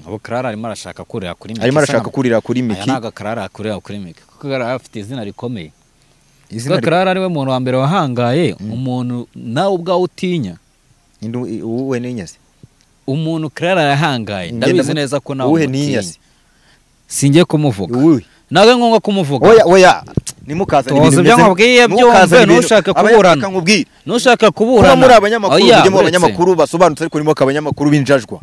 abo Karara arimo arashaka kurira kuri Miki arimo arashaka kurira kuri Miki naga Karara kurira kuri Miki kuko Karara afite izina rikomeye izina Karara ariwe muntu wa mbere wahangaye umuntu nawe ubwawe utinya uwe ninyase umuntu Karara yahangaye ndabizi neza ko nawe uwe ninyase singiye kumuvuga nawe ngombwa kumuvuga oya nimukaza ibintu byamubwiye byumve nushaka kuburana muri abanyamakuru ujyemo abanyamakuru basobanutse ariko nimo kabanyamakuru binjajwa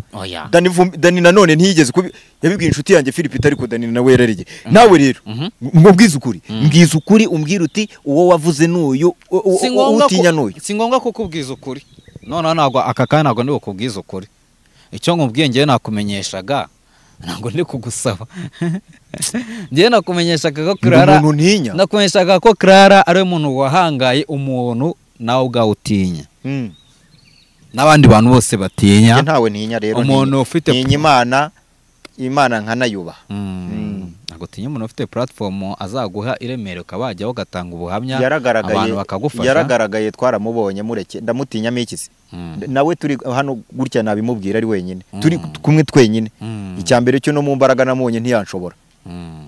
Dani nanone ntiyigeze yabibwiye inshuti yanjye Philip ariko Dani nawe yararige nawe rero mbwiza ukuri umbwira uti uwo wavuze n'uyu utinya n'uyu si ngombwa kukubwiza ukuri none ntabwo aka kana ntabwo ndi kukubwiza ukuri icyo nkubwiye ngiye nakumenyeshaga ntabwo ndi kugusaba ngiye nakumenyeshaga ko Karara nakumenyeshaga ko Karara ari umuntu wahangaye umuntu nawe ubwawe utinya n'abandi bantu bose batinya ntawe ntinya rero umuntu ufite Imana nkanayubaha ntabwo tinya umuntu ufite platform azaguha iremere ukabajyaho ugatanga ubuhamya abantu bakagufasha yaragaragaye twaramubonye mureke ndamutinyamo ikisi nawe turi hano gutya nabimubwira ari wenyine turi kumwe twenyine icyambere cyo no mu mbaraga namonye ntiyanshobora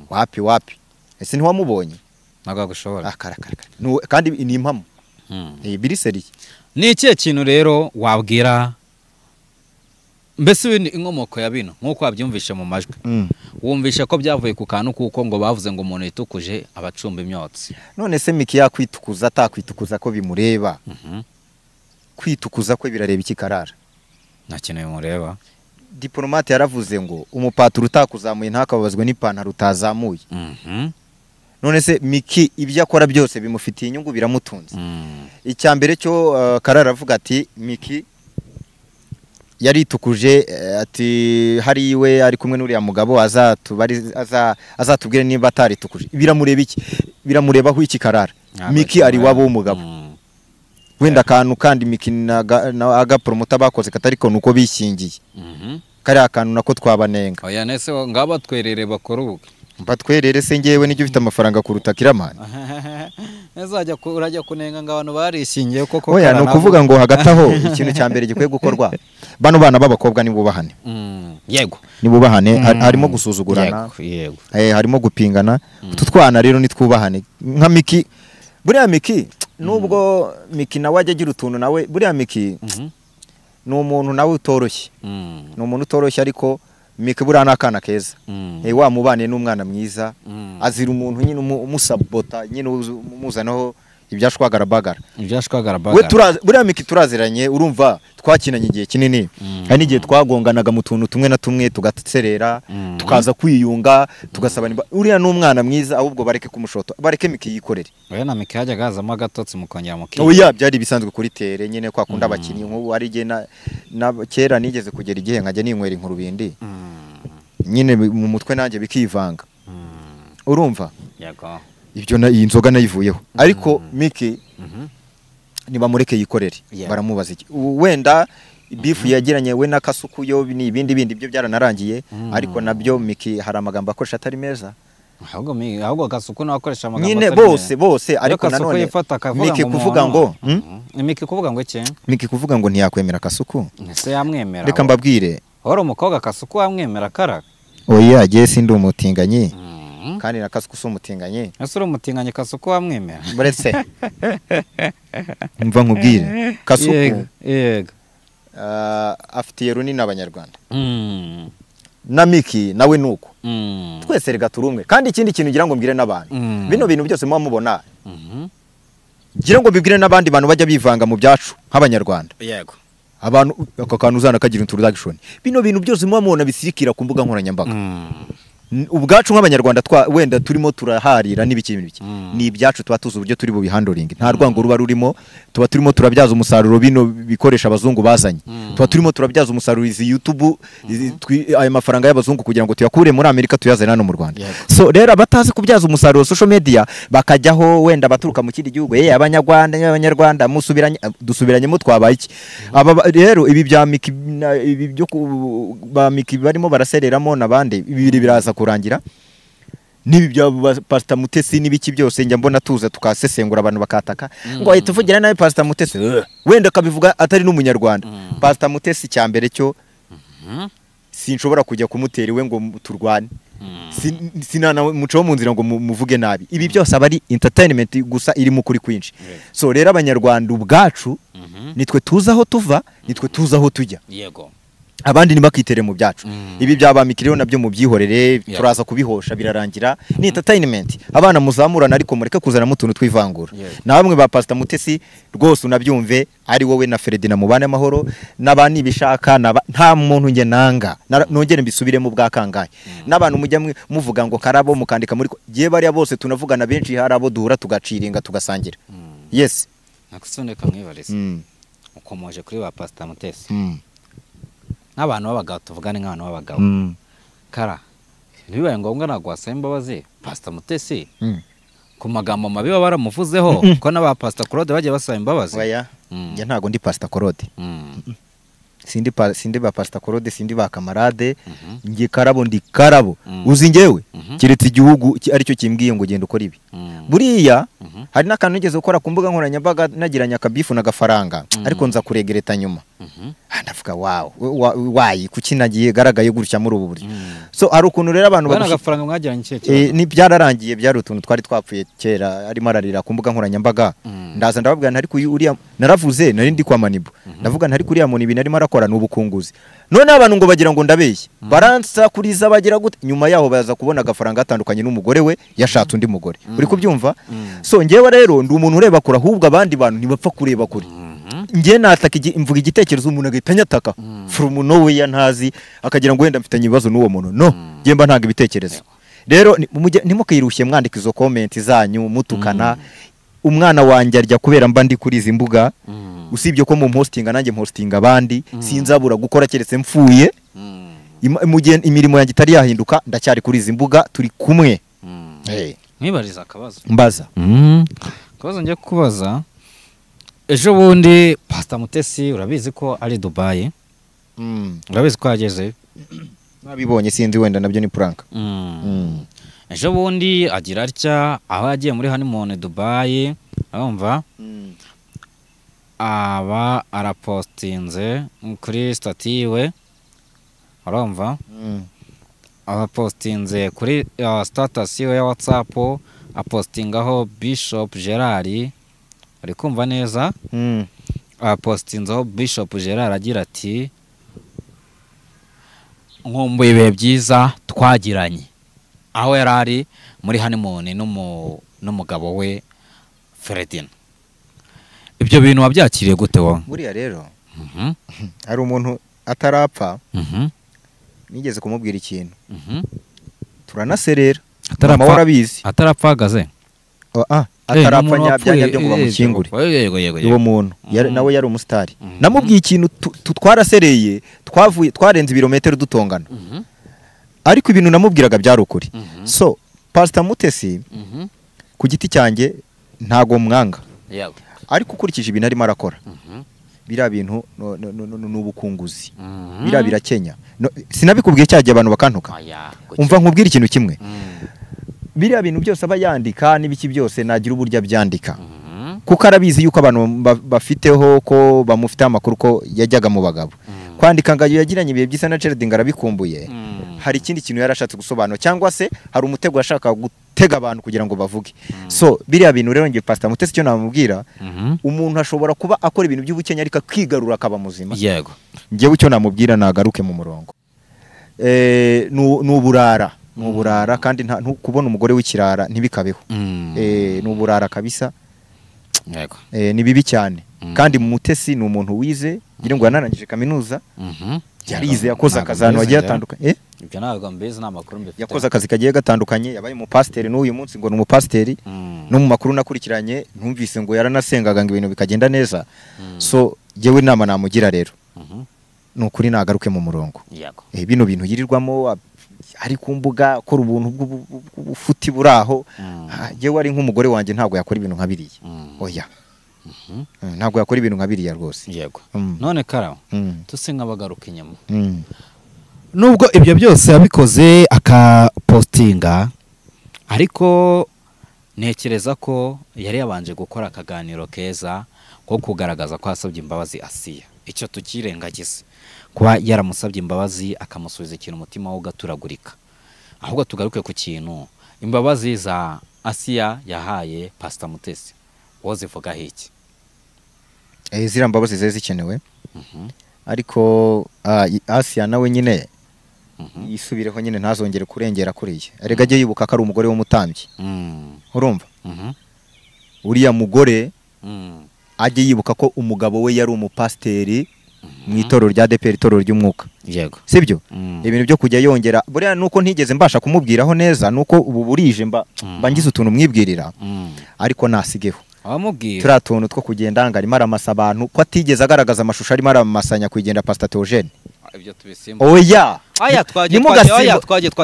wapi ese ntiwamubonye ntabwo gushobora kandi ni impamo biriseriye ni ikihe kintu rero wabwira mbese inkomoko ya bino nk'uko wabyumvishe mu majwi wumvishe ko byavuye ku kantu kuko ngo bavuze ngo umuntu yitukuje abacumba imyotsi none se Miki yakwitukuza atakwitukuza ko bimureba kwitukuza kwe birareba iki Karara nta kintu bimureba diplomate yaravuze ngo umupaturo utakuzamuye ntakababazwe n'ipantaro utazamuye none se Miki ibyo akora byose bimufitiye inyungu biramutunze icyambere cyo Karara avuga ati Miki yaritukuje ati hari iwe ari kumwe n'uriya mugabo azatubwire niba ataritukuje biramureba iki biramureba aho iki Karara Miki ari wabo w'umugabo wenda akantu kandi Miki agapromota bakoze katariko nuko bishingiye kari akantu nako twabanenga oya nese ngaba twerere bakora ubu batwerere se ngewe n'icyo ufite amafaranga kuruta Kiramani nezajya urajya kunenga ngo abantu barishingiye koko oya no kuvuga ngo hagataho ikintu cyambere gikwiye gukorwa bano bana b'abakobwa nibubahane yego nibubahane harimo gusuzugurana yego harimo gupingana tutwana rero nitwubahane nka Miki buriya Miki nubwo Miki nawe ajya agira utuntu nawe buriya Miki ni umuntu nawe utoroshye ni umuntu utoroshye ariko Miki buriya nakana keza wa mubane n'umwana mwiza azira umuntu nyine umusabota nyine umuzanaho ibyashwagarabagara we buriya Miki turaziranye urumva twakinanye igihe kinini hari n'igihe twagonganaga mu tuntu tumwe na tumwe tugatserera tukaza kwiyunga tugasaba uriya n'umwana mwiza ahubwo bareke kumushoto bareke Miki yikorere oya na Miki hajya gazamo agatotsi mukongera mukiri oya byari bisanzwe kuri tere nyine kwa kunda abakinyi nk'ubu ari gihe na kera nigeze kugera igihe nkajya ninywera inkurubindi nyine mu mutwe nanjye bikivanga urumva yego ibyo iyi nzoga nayivuyeho ariko Miki nibamureke yikorere baramubaza iki wenda bifu yagiranye we na Kasuku yo ni ibindi byo byaranarangiye ariko nabyo Miki hari amagambo akoresha atari meza ahubwo Kasuku nakoresha amagambo nyine bose ariko nanone Miki kuvuga ngo Miki kuvuga ngo iki Miki kuvuga ngo ntiyakwemera Kasuku ese yamwemera reka mbabwire horo umukobwa Kasuku wamwemera Kara oya agiye sindi umutinganyi kandi na Kasuku umutinganye ese umutinganye Kasuku wamwemera buretse mva nkubwire Kasuku yego afitiye runini abanyarwanda na Miki nawe nuko twese rega turumwe kandi ikindi kintu ngira ngo mbwire n'abantu bino bintu byose muba mubona ngira ngo bibwire n'abandi bantu bajya bivanga mu byacu nk'abanyarwanda yego abantu aka kantu uzana kagira introduction bino bintu byose muba mubona bisirikira ku mbuga nkoranyambaga ubwacu nk'abanyarwanda wenda turimo turaharira n'ibiki ni ibyacu tuba tuzi uburyo turi bubihandoringa nta rwango ruba rurimo tuba turimo turabyaza umusaruro bino bikoresha abazungu bazanye tuba turimo turabyaza umusaruro izi YouTube ayo mafaranga y'abazungu kugira ngo tuyakure muri Amerika tuyazane hano mu Rwanda so rero abatazi kubyaza umusaruro social media bakajyaho wenda baturuka mu kindi gihugu abanyarwanda dusubiranyemo twabaye iki aba rero ibi bya Miki ibi byo ba Miki barimo barasereramo nabande ibiri biraza kurangira nibi bya Pastor Mutesi nibiki byose njya mbona tuza tukasesengura abantu bakataka ngo ahita uvugira nawe Pastor Mutesi wenda kabivuga atari n'umunyarwanda Pastor Mutesi cyambere cyo sinshobora kujya kumutera iwe ngo turwane sinana muco mu nzira ngo muvuge nabi ibi byose abari entertainment gusa iri mu kuri kwinshi so rero abanyarwanda ubwacu nitwe tuzaho tuva nitwe tuzaho tujya yego abandi nibakitere mu byacu ibi byabamikiriyo nabyo mu byihorere turaza kubihosha birarangira ni entertainment abana muzamurana ariko mureke kuzana mutuntu twivangura namwe ba Pastor Mutesi rwose unabyumve ari wowe na Ferdinand mubane amahoro nabani bishaka nta muntu nge nanga nongere mbisubire mu bwakangaye nabantu mujya muvuga ngo karabo mukandika muri giye bari bose tunavugana benshi harabo duhura tugaciringa tugasangira yes nakusoneka mwibarese ukomoje kuri ba Pastor Mutesi n'abantu b'abagabo tuvugane nk'abantu b'abagabo kara bibaye ngombwa nagwasa imbabazi Pastor Mutesi ku magambo mabi baramuvuzeho ko n'aba Pastor Claude bagiye basaba imbabazi oya njye ntago ndi Pastor Claude sindi ba Pastor Claude sindi ba kamarade ngiye karabo ndi karabo uzi ngewe kiretse igihugu aricyo kimbwiye ngo genda ukora ibi buriya hari nakantu nigeze gukora ku mbuga nkoranyambaga nagiranya akabifu n'agafaranga ariko nza kuregereta nyuma ndavuga wow wayi kuki nagiye garagaye gutya muri ubu buryo so ari ukuntu rero abantu agafaranga mwagiranye cye ni byararangiye byari utuntu twari twapfuye kera ari mararira ku mbuga nkoranyambaga ndaza ndababwira ntari uriya naravuze nari ndi kwa Manibu ndavuga ntari kuriya muntu ibintu arimo arakora n'ubukunguzi none abantu ngo bagira ngo ndabeshye baransa kuriza bagira gute nyuma yaho baza kubona agafaranga atandukanye n'umugore we yashatse undi mugore uri kubyumva so ngewe rero ndi umuntu ureba kure ahubwo abandi bantu ntibapfa kureba kure ngiye nataka imvuga igitekerezo umuntu agahita anyataka from nowhere ntazi akagira ngo wenda mfitanye ibibazo n'uwo muntu no ngiye mba ntaga ibitekerezo rero nimukirushye mwandika izo comment zanyu mutukana umwana wanjye arya kubera mba ndi kuri izi mbuga usibye ko mu hostinga nanjye hostinga abandi sinzabura gukora keretse mfuye imirimo yanjye itari yahinduka ndacyari kuri izi mbuga turi kumwe mwibariza akabazo mbaza akabazo ngiye kubaza ejo bundi Pastor Mutesi urabizi ko ari Dubai urabizi ko ageze nabibonye sinzi wenda nabyo ni prank ejo bundi agira atya aho yagiye muri honeymoon Dubai urumva aba arapostinze kuri stati we urumva apostinze kuri status ye ya WhatsApp apostingaho Bishop Gerard ari kumva neza apostinzeho Bishop Gerard agira ati nkumbuye ibihe byiza twagiranye aho yarari muri honeymoon n'umugabo we Ferdinand ibyo bintu wabyakiriye gute wowe buriya rero hari umuntu atarapfa nigeze kumubwira ikintu turanaserera mama warabizi atarapfagaze atarapfa nyabyanya byo ngo bamukingure uwo muntu nawe yari umusitari namubwiye ikintu twarasereye twarenze ibirometero dutongana ariko ibintu namubwiraga byari ukuri so Pastor Mutesi ku giti cyanjye ntago mwanga ariko ukurikije ibintu arimo arakora biriya bintu n'ubukunguzi biriya birakenya sinabikubwiye cyagiye abantu bakantuka umva nkubwira ikintu kimwe biriya bintu byose aba yandika n'ibiki byose nagira uburyo abyandika kuko arabizi yuko abantu bafiteho ko bamufite amakuru ko yajyaga mu bagabo kwandika ngo yagiranye ibihe by'isa na Gerard ngarabikumbuye hari ikindi kintu yarashatse gusobanura cyangwa se hari umutego yashaka gutega abantu kugira ngo bavuge so biriya bintu rero ngiye Pastor Mutesi cyo namubwira umuntu ashobora kuba akora ibintu by'ubukenya ariko kwigarura akaba muzima yego ngiye icyo namubwira nagaruke mu murongo nuburara kandi kubona umugore w'ikirara ntibikabeho nuburara kabisa yego ni bibi cyane kandi Mutesi ni umuntu wize ngira ngo yanarangije kaminuza yarize yakoze akazano wagiye atandukanye ibyo ntabwo mbizi nta makuru mbifite yakoze akazi kagiye gatandukanye yabaye umupasiteri n'uyu munsi ngo ni umupasiteri no mu makuru nakurikiranye ntumvise ngo yaranasengaga ngo ibintu bikagenda neza so jewe inama namugira rero nukuri nagaruke mu murongo bino bintu yirirwamo ari ku mbuga akora ubuntu bw'ubufuti buraho jewe ari nk'umugore wanjye ntabwo yakora ibintu nka biriya oya ntabwo yakora ibintu nka biriya rwose yego none Karawa tusinga bagaruka inyuma nubwo ibyo byose yabikoze akapostinga ariko ntekereza ko yari yabanje gukora akaganiro keza ko kugaragaza ko asabye imbabazi Asiya icyo tukirengagize kuba yaramusabye imbabazi akamusubiza ikintu umutima we ugaturagurika ahubwo tugaruke ku kintu imbabazi za Asiya yahaye Pastor Mutesi wozivuga hiki ziriya mbabazi zari zikenewe ariko Asiya nawe nyine yisubireho nyine ntazongere kurengera kuriye arega ajye yibuka ko ari umugore w'umutambyi urumva uriya mugore ajye yibuka ko umugabo we yari umupasiteri mu itorero rya DPR itorero ry'umwuka yego sibyo ibintu byo kujya yongera buriya nuko ntigeze mbasha kumubwiraho neza nuko ubu burije mbangize utuntu mwibwirira ariko nasigeho abamubwira turatuntu two kugenda arimo aramasa abantu ko atigeze agaragaza amashusho arimo aramasanya kugenda Pastor Theogene ibyo tubisimba oya twagiye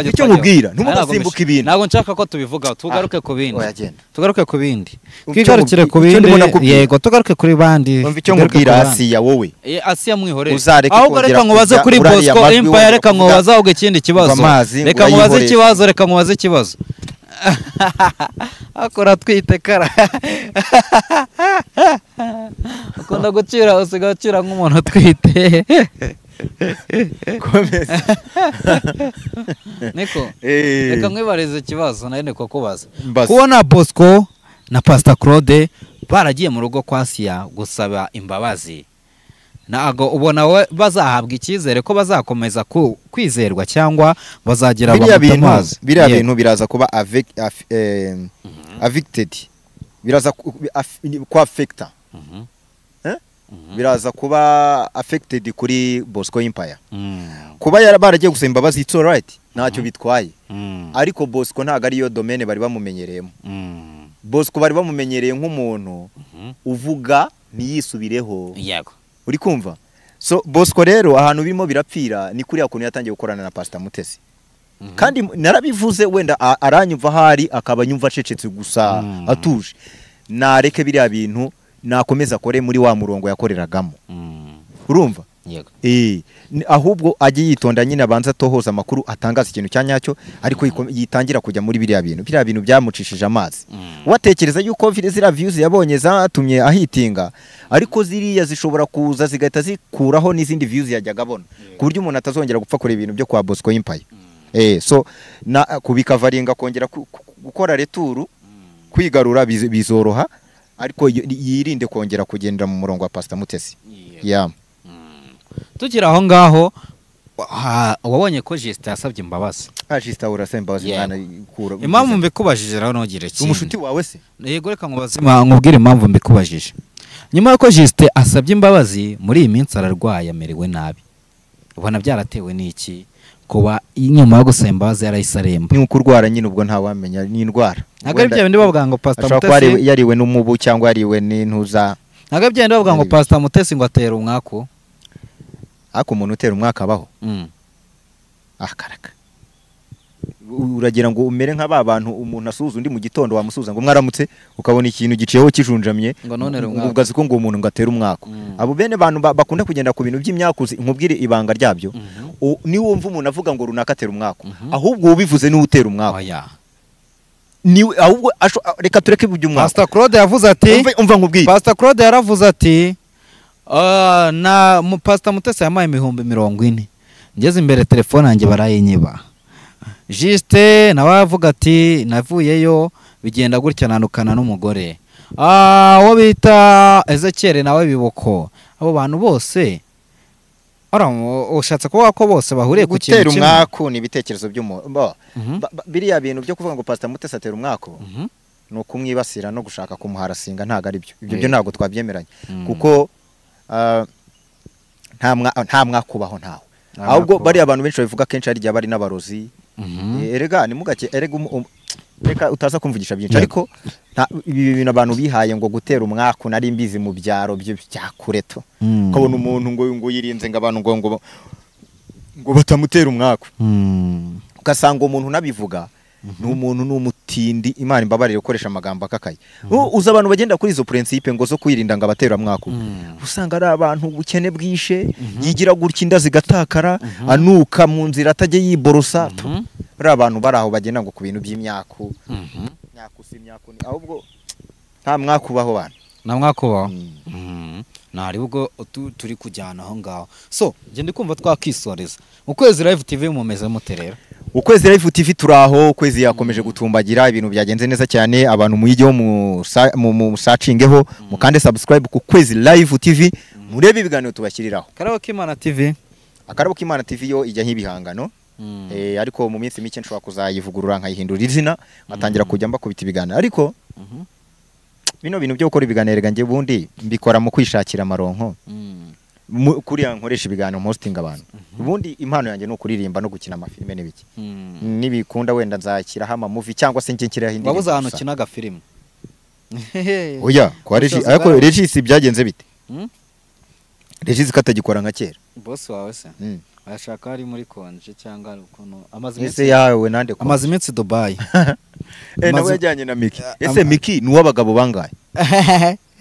icyo mubwira ntumugasimbuka ibintu ntabwo nshaka ko tubivuga tugaruke ku bindi tugaruke ku bindi twigarukire ku bindi yego tugaruke kuri bandi umva icyo mubwira Asiya wowe Asiya mwihorere ahubwo reka nkubaze kuri Bosco Empire reka nkubaze ahubwo ikindi kibazo reka nkubaze ikibazo akora twite Kara akunda gucira usigaye ucira nk'umuntu twite niko reka mwibarize ikibazo nayo niko kubaza kubona Bosco na Pastor Claude baragiye mu rugo kwa Asiya gusaba imbabazi nago ubona bazahabwa icyizere ko bazakomeza kwizerwa cyangwa bazagira abamutamazi biriya bintu biraza kuba affected biraza ku affecta biraza kuba affected kuri Bosco Empire kuba baragiye gusaba imbabazi it's all right ntacyo bitwaye ariko Bosco ntago ari yo domaine bari bamumenyereyemo Bosco bari bamumenyereye nk'umuntu uvuga ntiyisubireho yego uri kumva so Bosco rero ahantu birimo birapfira ni kuri yakuntu yatangiye gukorana na Pastor Mutesi kandi narabivuze wenda aranyumva hari akaba nyumva acecetse gusa atuje nareke biriya bintu nakomeza kore muri wa murongo yakoreragamo urumva yego ahubwo ajye yitonda nyine abanza tohoza amakuru atangaza ikintu cyanyacyo ariko yitangira kujya muri biriya bintu byamucishije amazi watekereza yuko ziriya views yabonye zatumye ahitinga ariko ziriya zishobora kuza zigahita zikuraho n'izindi views yajyaga abona ku buryo umuntu atazongera gupfa kure ibintu byo kwa Bosco Empire so kubikavaringa kongera gukora returu kwigarura bizoroha ariko yirinde kongera kugendera mu murongo wa Pastor Mutesi tukira aho ngaho wabonye ko Justin yasabye imbabazi Justin urasaba imbabazi mwana ikura impamvu mbikubajije rero nogire ki umushuti wawe se yego reka nkubaze nkubwire impamvu mbikubajije nyuma yuko Justin asabye imbabazi muri iyi minsi ararwaye amerewe nabi ubona byaratewe n'iki kuba inyuma yo gusaba imbabazi yarayisaremba ni ukurwara nyine ubwo nta wamenya ni indwara ntabwo ari bya bindi bavuga ngo Pastor Mutesi yariwe n'umubu cyangwa yariwe n'intuza ntabwo ari bya bindi bavuga ngo Pastor Mutesi ngo atera umwaku ako umuntu utera umwaka abaho akaraka uragira ngo umere nk'aba bantu umuntu asuhuza undi mu gitondo wamusuhuza ngo mwaramutse ukabona ikintu giciyeho kijunjamye ugazi ko ngo umuntu ngo atera umwaka abo bene bantu bakunda kugenda ku bintu by'imyakuzi nkubwire ibanga ryabyo ni wumva umuntu avuga ngo runaka atera umwaka ahubwo ubivuze ni utera umwaka ni ahubwo reka tureke ibyo umwaka Pastor Claude yavuze ati umva nkubwire Pastor Claude yaravuze ati na Pastor Mutesi yamaye 40,000 ngeze imbere telefone yanjye barayinyiba Justin nawe avuga ati navuyeyo bigenda gutya nanukana n'umugore wo bita Ezekiel nawe biboko abo bantu bose ushatse kuvuga ko bose bahuriye ku kintu kimwe gutera umwako ni ibitekerezo by'umuntu biriya bintu byo kuvuga ngo Pastor Mutesi atera umwako no kumwibasira no gushaka kumuharasinga ntago ari byo ibyo ntago twabyemeranye kuko nta mwakubaho ntawe ahubwo bari abantu benshi bavuga kenshi ari bari n'abarozi erega ni mugake erega reka utaza kumvugisha byinshi ariko ibi bintu abantu bihaye ngo gutera umwaku nari mbizi mu byaro byo byakureto kabona umuntu ngo yirinze ngo abantu ngo batamutera umwaku ugasanga umuntu nabivuga n'umuntu n'umutindi Imana imbabarire ukoresha amagambo akakaye uza abantu bagenda kuri izo principe ngo zo kwirinda ngo abatera mwaku usanga ari abantu bukene bwishe yigira gutya inda zigatakara anuka mu nzira atajye yiborosa ari abantu baraho bagenda ngo ku bintu by'imyaku imyaku ni ahubwo nta mwaku baho bana na mwakubaho nari ubwo turi kujyana aho ngaho so gende kumva twakisoreza ukwezi Live TV mumeze muterera ukwezi Live TV turaho ukwezi yakomeje gutumbagira ibintu byagenze neza cyane abantu muyijyeho mu searchingeho mukande subscribe ku kwezi Live TV murebe ibiganiro tubashyiriraho Karabo Kimana TV Akarabo Kimana TV yo ijya nk'ibihangano ariko mu minsi mike nshobora kuzayivugurura nkayihindura izina ngatangira kujya mbakubita ibiganiro ariko bino bintu byo gukora ibiganiro gange bundi mbikora mu kwishakira amaronko kuri nkoresha ibiganiro hosting abantu ubundi impano yanjye no kuririmba no gukina amafilme n'ibiki nibikunda wenda nzakira ama movie cyangwa se nje nkira hindi wabuze ahantu kinaga film oya kwa Regis ariko Regis byagenze bite Regis katagikora nka kera boss wawe se ashaka ari muri konje cyangwa ukuntu ese yawe nande amazi iminsi Dubai nawe yajyanye na Miki ese Miki ni wabagabo bangaye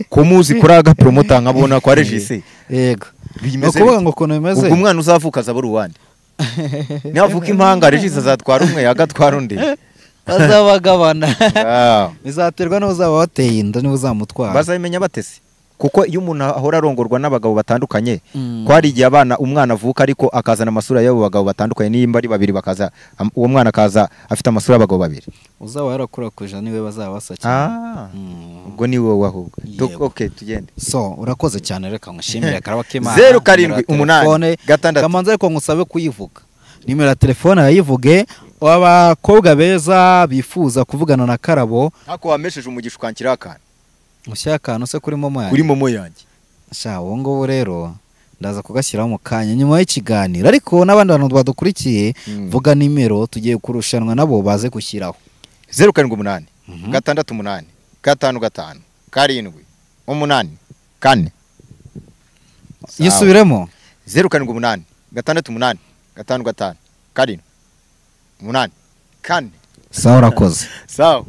kumuzi kuraga promoter nkabona kwa Regis yego ukuvuga ngo kono bimeze ubwo umwana uzavuka azabura uwandi navuka impanga Regis azatwara umwe agatwara undi bazabagabana bizaterwa n'uzaba wateye inda niba uzamutwara bazabimenya batese kuko iyo umuntu ahora arongorwa n'abagabo batandukanye kwari igihe umwana avuka ariko akazana amasura y'abo bagabo batandukanye nimba ari babiri bakaza uwo mwana akaza afite amasura y'abagabo babiri uzaba yarakura kuja niwe bazaba basakira ubwo ni wowe ahubwo okay tugende so urakoze cyane reka ngushimire Karabo Kimana 0786 kamanza ariko ngusabe kuyivuga nimero ya telefone yayivuge abakobwa beza bifuza kuvugana na Karabo hako wamesheje umugisha ukankira akana mushakano se kuri momo yanjye kuri momo yanjye sha uwo ngo rero ndaza kugashyiraho mu kanya nyuma y'ikiganiro ariko n'abandi bantu badukurikiye vuga nimero tugiye kurushanwa nabo baze gushyiraho 078 68 55 7 8 4 yisubiremo 078 68 55 7 8 4 sawa urakoze sawa